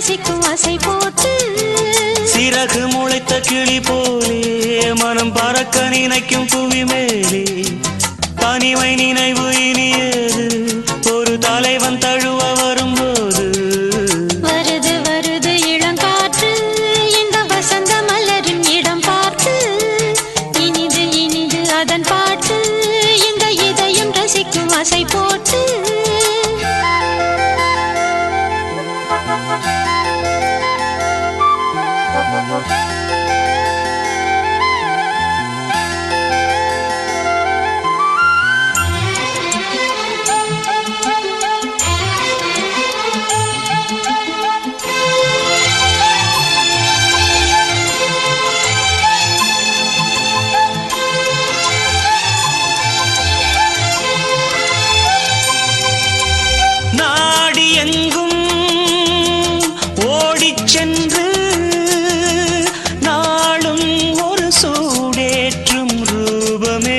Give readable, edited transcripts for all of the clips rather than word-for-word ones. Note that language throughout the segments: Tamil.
ரசிக்கும் ஆசை போட்டு சிறகு முளைத்த கிளி போலே மனம் பறக்க நினைக்கும் புவி மேலே தனிமை நினைவு இனியது ஒரு தலைவன் தழுவ வரும்போது வருது வருது இளங்காற்று இந்த வசந்த மலரின் இடம் பார்த்து இனிது இனிது அதன் பாட்டு இந்த இதயம் ரசிக்கும் ஆசை போட்டு சென்று நாளும் ஒரு சூடேற்றும் ரூபமே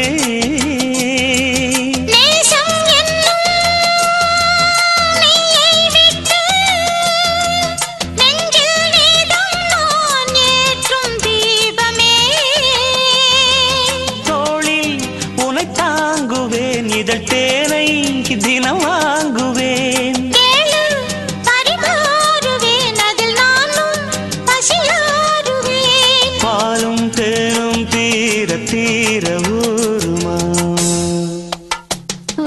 தோளில் உனை தாங்குவேன் இதழ் தேனை தினம் வாங்குவேன் தீர ஊருமா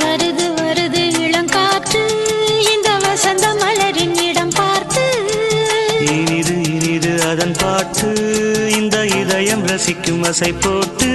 வருது வருது இளங்காற்று இந்த வசந்த மலரின் இடம் பார்த்து இனிது இனிது அதன் பாட்டு இந்த இதயம் ரசிக்கும் அசை போட்டு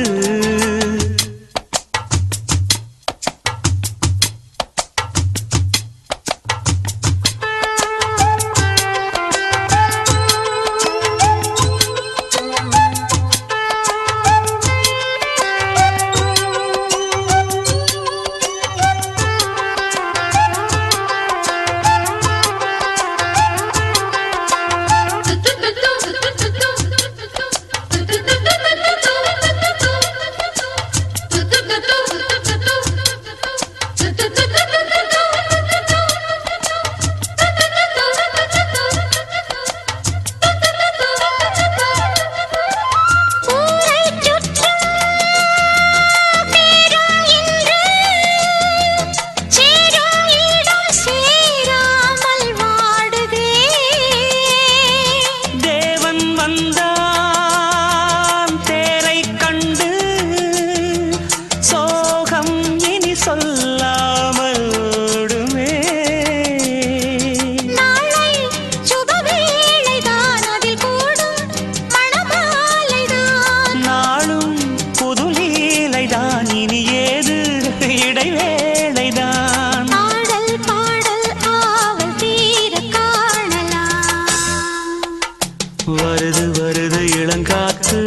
வருது வருது இளங்காற்று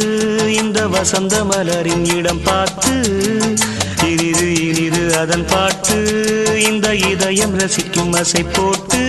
இந்த வசந்த மலரின் இடம் பார்த்து இனிது இனிது அதன் பாட்டு இந்த இதயம் ரசிக்கும் அசை போட்டு